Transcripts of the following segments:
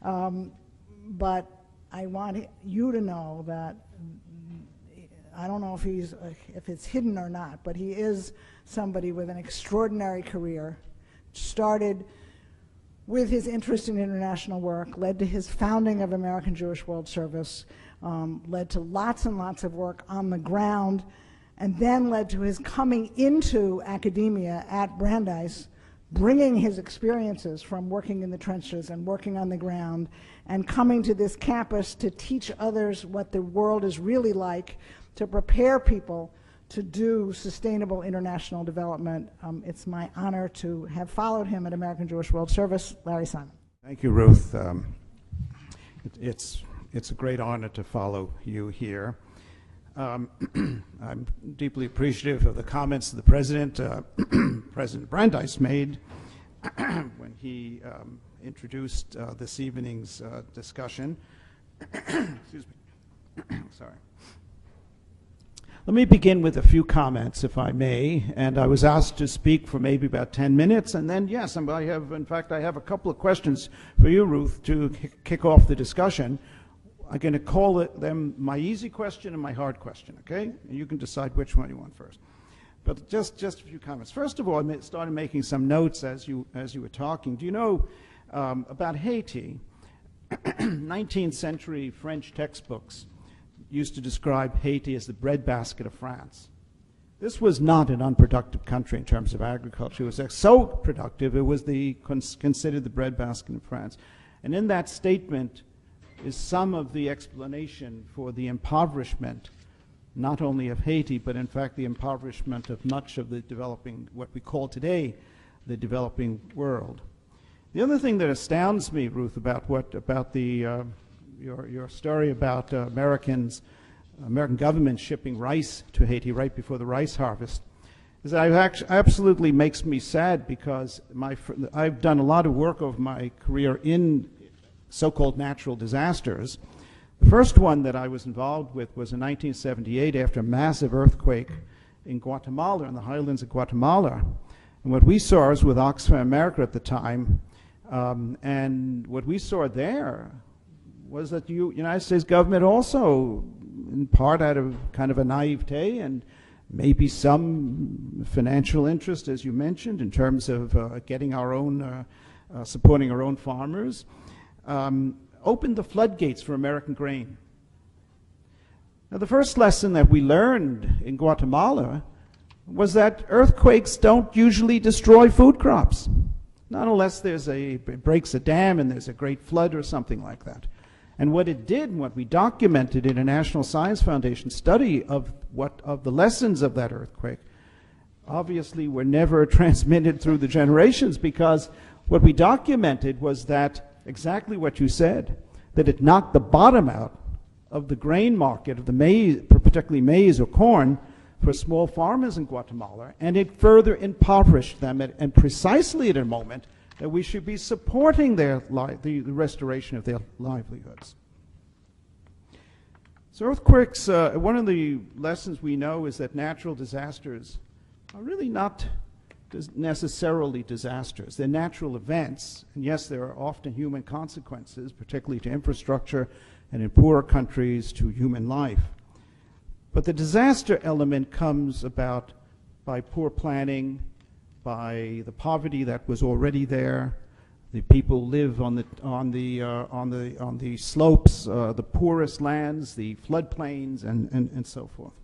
But I want you to know that I don't know if it's hidden or not, but he is somebody with an extraordinary career. Started with his interest in international work, led to his founding of American Jewish World Service, led to lots and lots of work on the ground, and then led to his coming into academia at Brandeis, bringing his experiences from working in the trenches and working on the ground, and coming to this campus to teach others what the world is really like, to prepare people to do sustainable international development. It's my honor to have followed him at American Jewish World Service. Larry Simon. Thank you, Ruth. It's a great honor to follow you here. I'm deeply appreciative of the comments the President, President Brandeis made when he introduced this evening's discussion. Excuse me. Sorry. Let me begin with a few comments, if I may. And I was asked to speak for maybe about 10 minutes, and then, yes, I have a couple of questions for you, Ruth, to kick off the discussion. I'm going to call them my easy question and my hard question, okay? And you can decide which one you want first. But just a few comments. First of all, I started making some notes as you were talking. Do you know about Haiti? 19th century French textbooks used to describe Haiti as the breadbasket of France. This was not an unproductive country in terms of agriculture. It was so productive, it was considered the breadbasket of France. And in that statement is some of the explanation for the impoverishment, not only of Haiti, but in fact the impoverishment of much of the developing, what we call today, the developing world. The other thing that astounds me, Ruth, about your story about American government shipping rice to Haiti right before the rice harvest is that it absolutely makes me sad, because I've done a lot of work over my career in so-called natural disasters. The first one that I was involved with was in 1978 after a massive earthquake in Guatemala, in the highlands of Guatemala. And what we saw was with Oxfam America at the time, and what we saw there was that the United States government also, in part out of kind of a naivete and maybe some financial interest, as you mentioned, in terms of getting our own, supporting our own farmers, opened the floodgates for American grain. Now, the first lesson that we learned in Guatemala was that earthquakes don't usually destroy food crops, not unless it breaks a dam and there's a great flood or something like that. And what it did, and what we documented in a National Science Foundation study of the lessons of that earthquake, obviously were never transmitted through the generations, because what we documented was that exactly what you said, that it knocked the bottom out of the grain market, of the maize, particularly maize or corn, for small farmers in Guatemala, and it further impoverished them, and precisely at a moment that we should be supporting the restoration of their livelihoods. So earthquakes, one of the lessons we know is that natural disasters are really not necessarily disasters. They're natural events, and yes, there are often human consequences, particularly to infrastructure and in poorer countries to human life. But the disaster element comes about by poor planning, by the poverty that was already there. The people live on the slopes, the poorest lands, the floodplains, and so forth.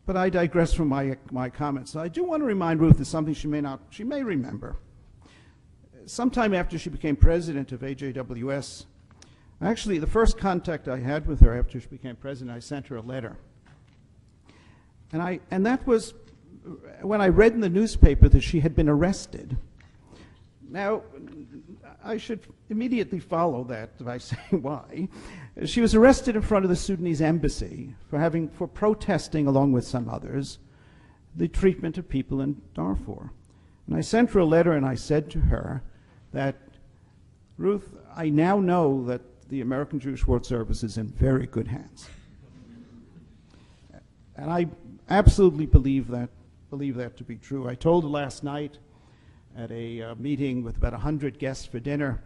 But I digress from my comments. I do want to remind Ruth of something she may remember. Sometime after she became president of AJWS, actually the first contact I had with her after she became president, I sent her a letter. And that was when I read in the newspaper that she had been arrested. Now, I should immediately follow that by saying why. She was arrested in front of the Sudanese embassy for protesting, along with some others, the treatment of people in Darfur. And I sent her a letter, and I said to her that, Ruth, I now know that the American Jewish World Service is in very good hands. And I absolutely believe that to be true. I told her last night at a meeting with about 100 guests for dinner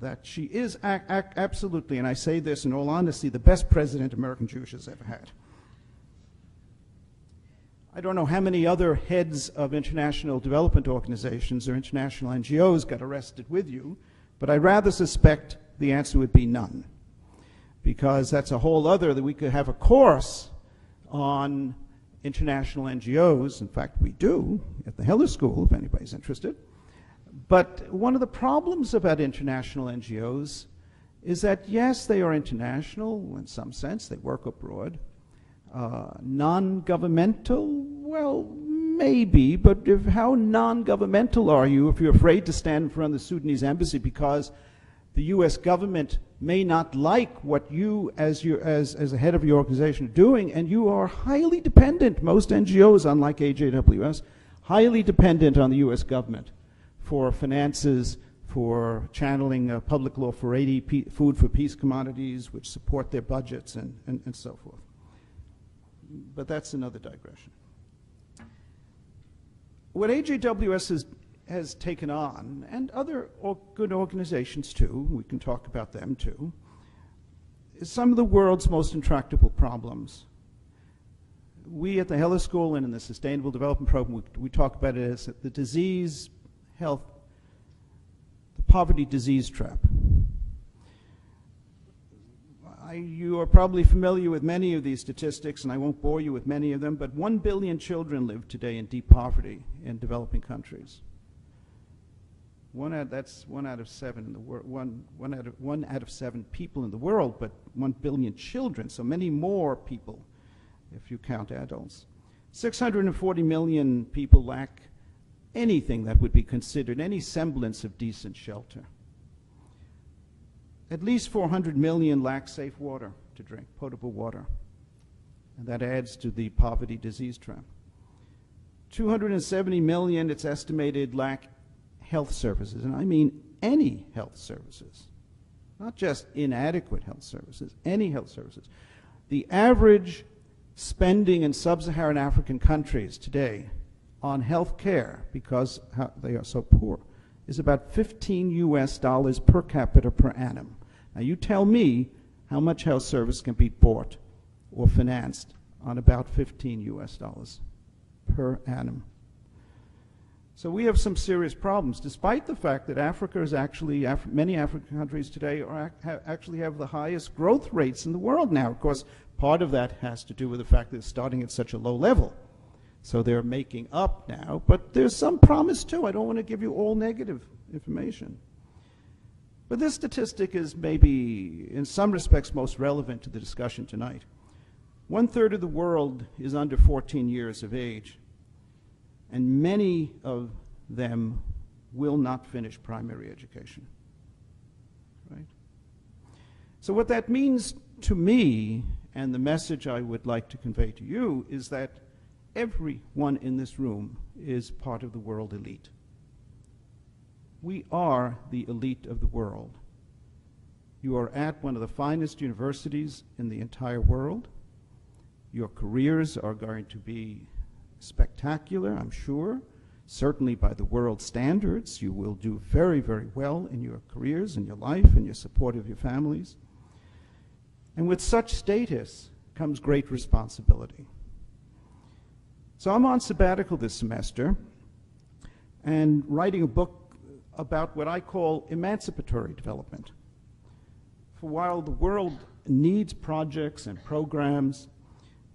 that she is absolutely, and I say this in all honesty, the best president American Jewish has ever had. I don't know how many other heads of international development organizations or international NGOs got arrested with you, but I rather suspect the answer would be none, because that's a whole other, that we could have a course on international NGOs. In fact, we do at the Heller School, if anybody's interested. But one of the problems about international NGOs is that, yes, they are international in some sense, they work abroad. Non-governmental, well, maybe, but how non-governmental are you if you're afraid to stand in front of the Sudanese embassy because the U.S. government may not like what you, as a head of your organization, are doing, and you are highly dependent, most NGOs, unlike AJWS, highly dependent on the U.S. government for finances, for channeling public law 480, food for peace commodities, which support their budgets, and so forth. But that's another digression. What AJWS has taken on, and other good organizations too, we can talk about them too, is some of the world's most intractable problems. We at the Heller School and in the Sustainable Development Program, we talk about it as the disease, health, the poverty disease trap. You are probably familiar with many of these statistics, and I won't bore you with many of them, but 1 billion children live today in deep poverty in developing countries. That's 1 out of 7 in the world. One out of 7 people in the world, but 1 billion children, so many more people if you count adults. 640 million people lack anything that would be considered any semblance of decent shelter. At least 400 million lack safe water to drink, potable water. And that adds to the poverty disease trap. 270 million, it's estimated, lack health services. And I mean any health services, not just inadequate health services, any health services. The average spending in sub-Saharan African countries today on health care, because they are so poor, is about $15 US per capita per annum. Now you tell me how much health service can be bought or financed on about $15 US per annum. So we have some serious problems, despite the fact that Africa is actually, many African countries today actually have the highest growth rates in the world now. Of course, part of that has to do with the fact that it's starting at such a low level. So they're making up now, but there's some promise too. I don't want to give you all negative information. But this statistic is maybe, in some respects, most relevant to the discussion tonight. 1/3 of the world is under 14 years of age, and many of them will not finish primary education. Right? So what that means to me, and the message I would like to convey to you, is that everyone in this room is part of the world elite. We are the elite of the world. You are at one of the finest universities in the entire world. Your careers are going to be spectacular, I'm sure. Certainly by the world standards, you will do very, very well in your careers, in your life, in your support of your families. And with such status comes great responsibility. So I'm on sabbatical this semester and writing a book about what I call emancipatory development. For while the world needs projects and programs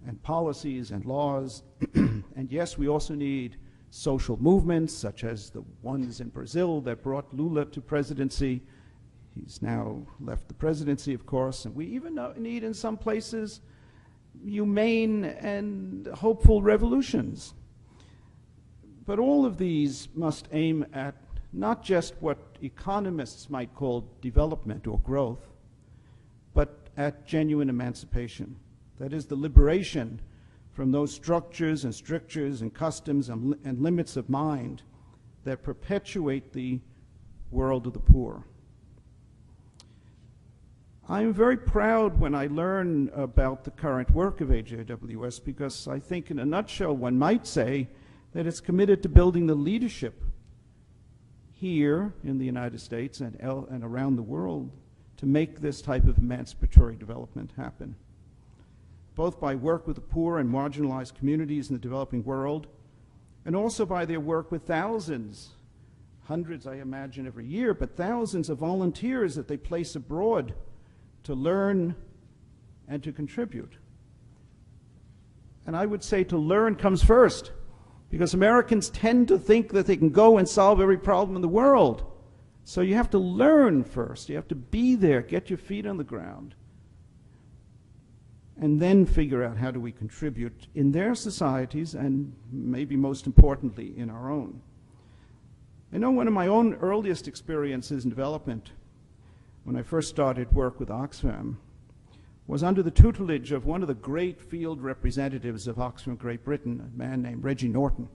and policies and laws, and yes, we also need social movements such as the ones in Brazil that brought Lula to presidency. He's now left the presidency, of course, and we even need in some places humane and hopeful revolutions. But all of these must aim at not just what economists might call development or growth, but at genuine emancipation. That is, the liberation from those structures and strictures and customs and limits of mind that perpetuate the world of the poor. I'm very proud when I learn about the current work of AJWS, because I think in a nutshell one might say that it's committed to building the leadership here in the United States and around the world to make this type of emancipatory development happen, both by work with the poor and marginalized communities in the developing world, and also by their work with thousands, hundreds I imagine every year, but thousands of volunteers that they place abroad to learn and to contribute. And I would say to learn comes first, because Americans tend to think that they can go and solve every problem in the world. So you have to learn first. You have to be there, get your feet on the ground, and then figure out how do we contribute in their societies and maybe most importantly in our own. I know one of my own earliest experiences in development when I first started work with Oxfam was under the tutelage of one of the great field representatives of Oxfam Great Britain, a man named Reggie Norton.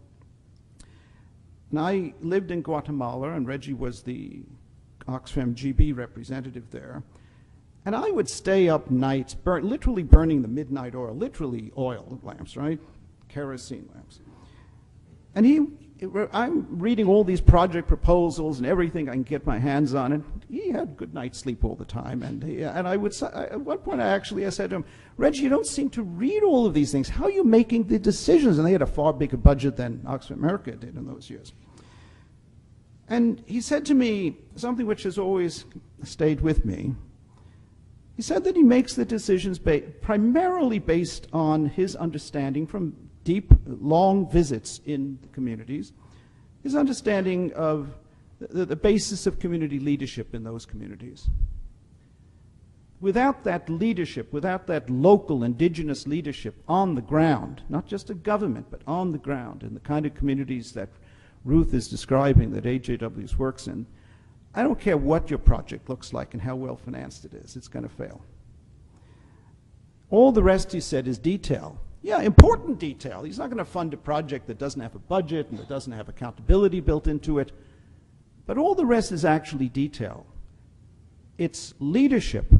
And I lived in Guatemala, and Reggie was the Oxfam GB representative there. And I would stay up nights, literally burning the midnight oil, literally oil lamps, right? Kerosene lamps. And I'm reading all these project proposals and everything I can get my hands on, and he had good night's sleep all the time. And I would say, at one point I said to him, Reggie, you don't seem to read all of these things. How are you making the decisions? And they had a far bigger budget than Oxfam America did in those years. And he said to me something which has always stayed with me. He said that he makes the decisions primarily based on his understanding from deep, long visits in the communities, his understanding of the basis of community leadership in those communities. Without that leadership, without that local indigenous leadership on the ground, not just a government, but on the ground in the kind of communities that Ruth is describing, that AJW's works in, I don't care what your project looks like and how well financed it is, it's going to fail. All the rest, he said, is detail. Yeah, important detail. He's not going to fund a project that doesn't have a budget and that doesn't have accountability built into it. But all the rest is actually detail. It's leadership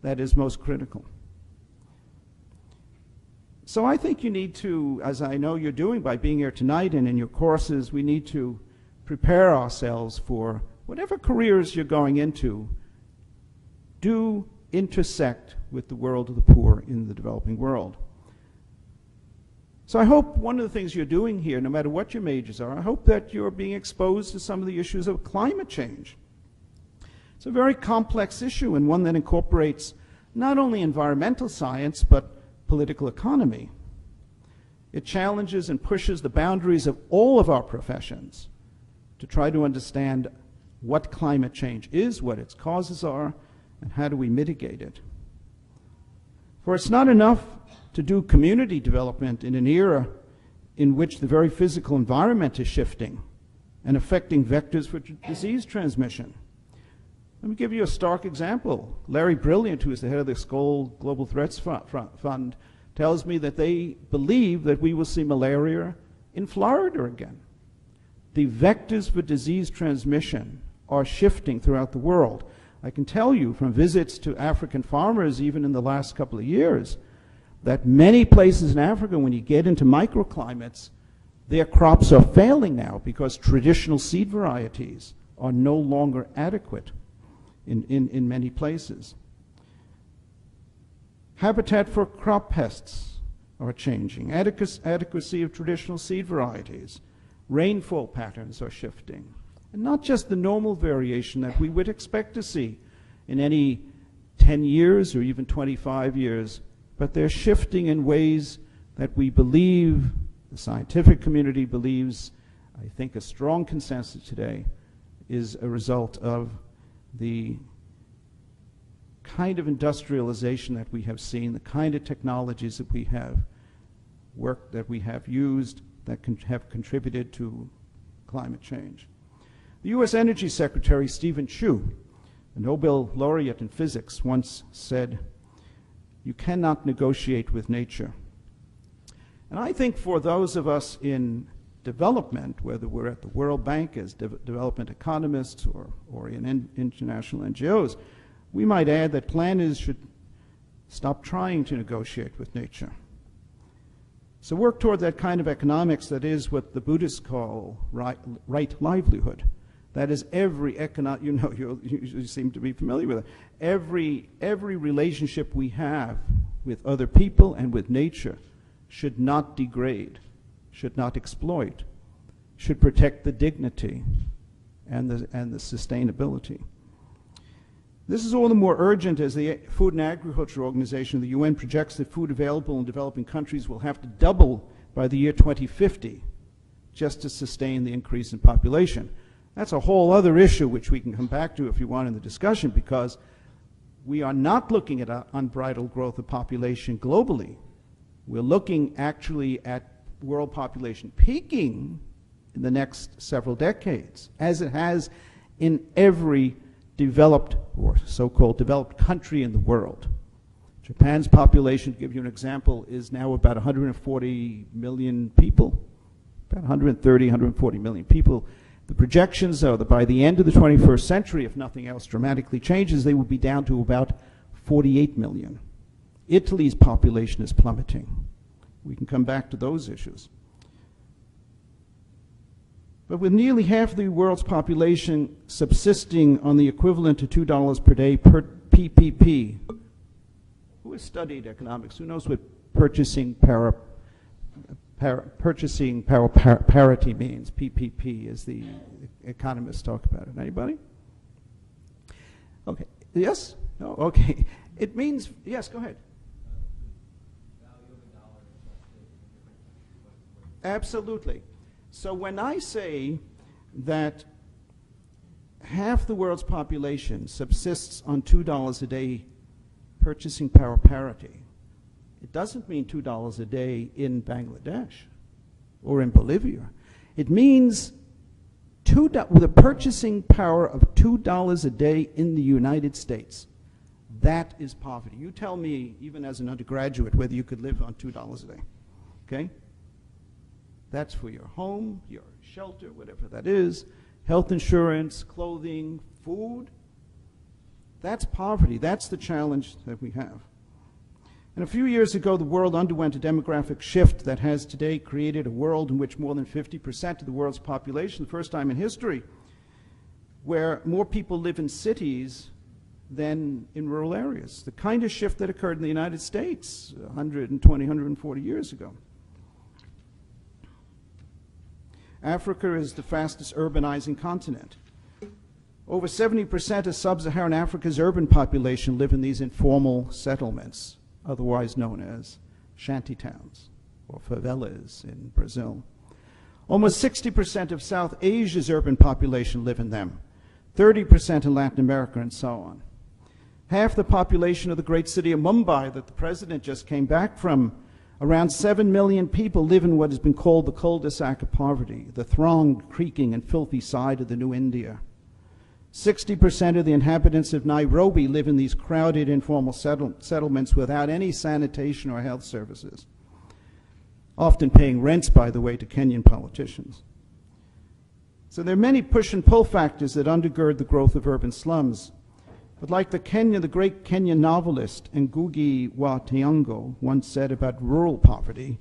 that is most critical. So I think you need to, as I know you're doing by being here tonight and in your courses, we need to prepare ourselves for whatever careers you're going into do intersect with the world of the poor in the developing world. So I hope one of the things you're doing here, no matter what your majors are, I hope that you're being exposed to some of the issues of climate change. It's a very complex issue and one that incorporates not only environmental science, but political economy. It challenges and pushes the boundaries of all of our professions to try to understand what climate change is, what its causes are, and how do we mitigate it. For it's not enough to do community development in an era in which the very physical environment is shifting and affecting vectors for disease transmission. Let me give you a stark example. Larry Brilliant, who is the head of the Skoll Global Threats Fund, tells me that they believe that we will see malaria in Florida again. The vectors for disease transmission are shifting throughout the world. I can tell you from visits to African farmers, even in the last couple of years, that many places in Africa, when you get into microclimates, their crops are failing now because traditional seed varieties are no longer adequate in many places. Habitat for crop pests are changing. Adequacy of traditional seed varieties. Rainfall patterns are shifting. And not just the normal variation that we would expect to see in any 10 years or even 25 years, but they're shifting in ways that we believe, the scientific community believes, I think a strong consensus today, is a result of the kind of industrialization that we have seen, the kind of technologies that we have worked, that we have used, that have contributed to climate change. The U.S. Energy Secretary Stephen Chu, a Nobel laureate in physics, once said, "You cannot negotiate with nature." And I think for those of us in development, whether we're at the World Bank as development economists or in international NGOs, we might add that planners should stop trying to negotiate with nature. So work toward that kind of economics that is what the Buddhists call right livelihood, That is every economic, you seem to be familiar with it. Every relationship we have with other people and with nature should not degrade, should not exploit, should protect the dignity and the sustainability. This is all the more urgent as the Food and Agriculture Organization of the UN projects that food available in developing countries will have to double by the year 2050 just to sustain the increase in population. That's a whole other issue which we can come back to if you want in the discussion, because we are not looking at unbridled growth of population globally. We're looking actually at world population peaking in the next several decades, as it has in every developed or so-called developed country in the world. Japan's population, to give you an example, is now about 140 million people, about 130, 140 million people. The projections are that by the end of the 21st century, if nothing else dramatically changes, they will be down to about 48 million. Italy's population is plummeting. We can come back to those issues. But with nearly half the world's population subsisting on the equivalent to $2 per day per PPP, who has studied economics? Who knows what purchasing power parity means? PPP, as the economists talk about it. Anybody? Okay. Yes? No? Okay. It means, yes, go ahead. Absolutely. So when I say that half the world's population subsists on $2 a day purchasing power parity, it doesn't mean $2 a day in Bangladesh or in Bolivia. It means with a purchasing power of $2 a day in the United States. That is poverty. You tell me, even as an undergraduate, whether you could live on $2 a day. Okay? That's for your home, your shelter, whatever that is, health insurance, clothing, food. That's poverty. That's the challenge that we have. And a few years ago, the world underwent a demographic shift that has today created a world in which more than 50% of the world's population, the first time in history, where more people live in cities than in rural areas. The kind of shift that occurred in the United States 120, 140 years ago. Africa is the fastest urbanizing continent. Over 70% of sub-Saharan Africa's urban population live in these informal settlements, otherwise known as shantytowns or favelas in Brazil. Almost 60% of South Asia's urban population live in them, 30% in Latin America, and so on. Half the population of the great city of Mumbai that the president just came back from, around 7 million people, live in what has been called the cul-de-sac of poverty, the thronged, creaking, and filthy side of the new India. 60% of the inhabitants of Nairobi live in these crowded informal settlements without any sanitation or health services, often paying rents, by the way, to Kenyan politicians. So there are many push and pull factors that undergird the growth of urban slums. But like the great Kenyan novelist Ngugi wa Thiong'o once said about rural poverty,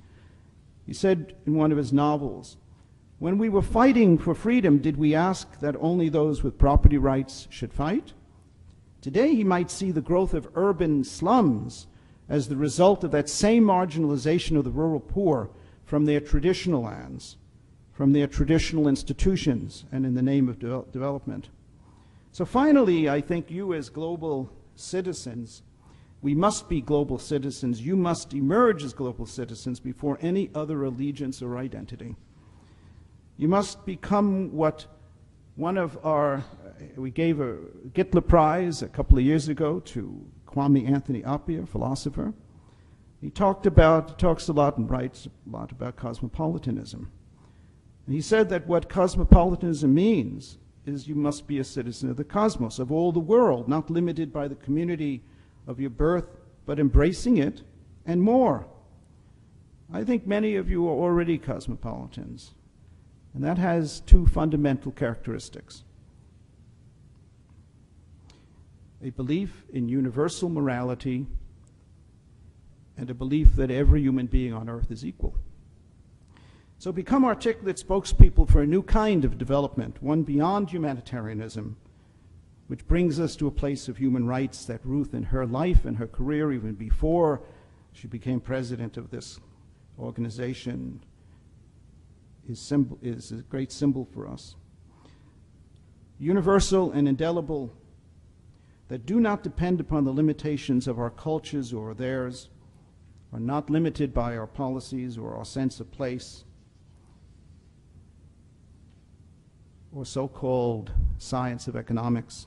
he said in one of his novels, "When we were fighting for freedom, did we ask that only those with property rights should fight?" Today, he might see the growth of urban slums as the result of that same marginalization of the rural poor from their traditional lands, from their traditional institutions, and in the name of development. So finally, I think you as global citizens, we must be global citizens. You must emerge as global citizens before any other allegiance or identity. You must become what one of our, we gave a Gitler Prize a couple of years ago to Kwame Anthony Appiah, philosopher. He talks a lot and writes a lot about cosmopolitanism. And he said that what cosmopolitanism means is you must be a citizen of the cosmos, of all the world, not limited by the community of your birth, but embracing it and more. I think many of you are already cosmopolitans, and that has two fundamental characteristics. A belief in universal morality and a belief that every human being on earth is equal. So become articulate spokespeople for a new kind of development, one beyond humanitarianism, which brings us to a place of human rights that Ruth in her life and her career, even before she became president of this organization, is a great symbol for us. Universal and indelible, that do not depend upon the limitations of our cultures or theirs, are not limited by our policies or our sense of place, or so-called science of economics.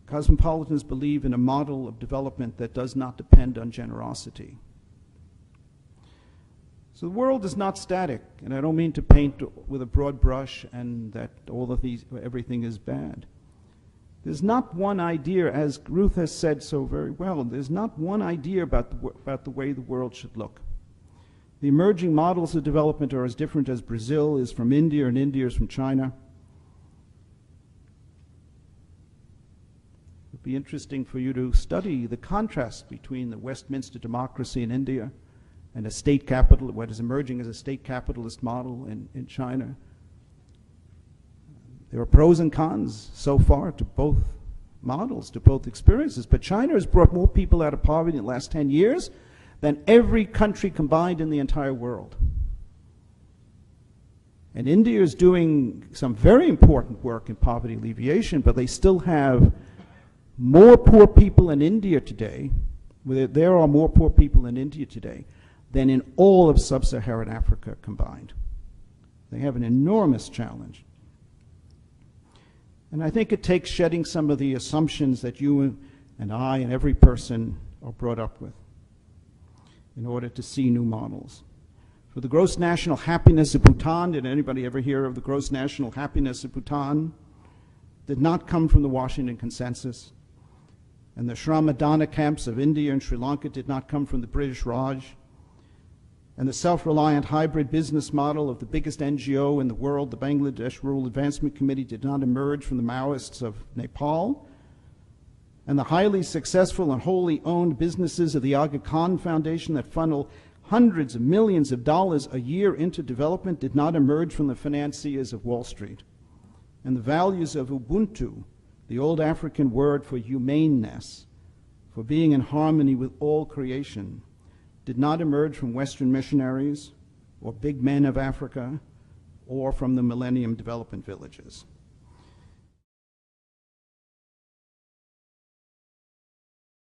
Cosmopolitans believe in a model of development that does not depend on generosity. So the world is not static, and I don't mean to paint with a broad brush and that everything is bad. There's not one idea, as Ruth has said so very well, there's not one idea about the way the world should look. The emerging models of development are as different as Brazil is from India and India is from China. It would be interesting for you to study the contrast between the Westminster democracy in India and a state capital, what is emerging as a state capitalist model in China. There are pros and cons so far to both models, to both experiences, but China has brought more people out of poverty in the last 10 years than every country combined in the entire world. And India is doing some very important work in poverty alleviation, but they still have more poor people in India today, there are more poor people in India today than in all of sub-Saharan Africa combined. They have an enormous challenge. And I think it takes shedding some of the assumptions that you and I and every person are brought up with in order to see new models. For the gross national happiness of Bhutan, did anybody ever hear of the gross national happiness of Bhutan? Did not come from the Washington Consensus. And the Shramadana camps of India and Sri Lanka did not come from the British Raj. And the self-reliant hybrid business model of the biggest NGO in the world, the Bangladesh Rural Advancement Committee, did not emerge from the Maoists of Nepal. And the highly successful and wholly owned businesses of the Aga Khan Foundation that funnel hundreds of millions of dollars a year into development did not emerge from the financiers of Wall Street. And the values of Ubuntu, the old African word for humaneness, for being in harmony with all creation, did not emerge from Western missionaries or big men of Africa or from the Millennium Development Villages.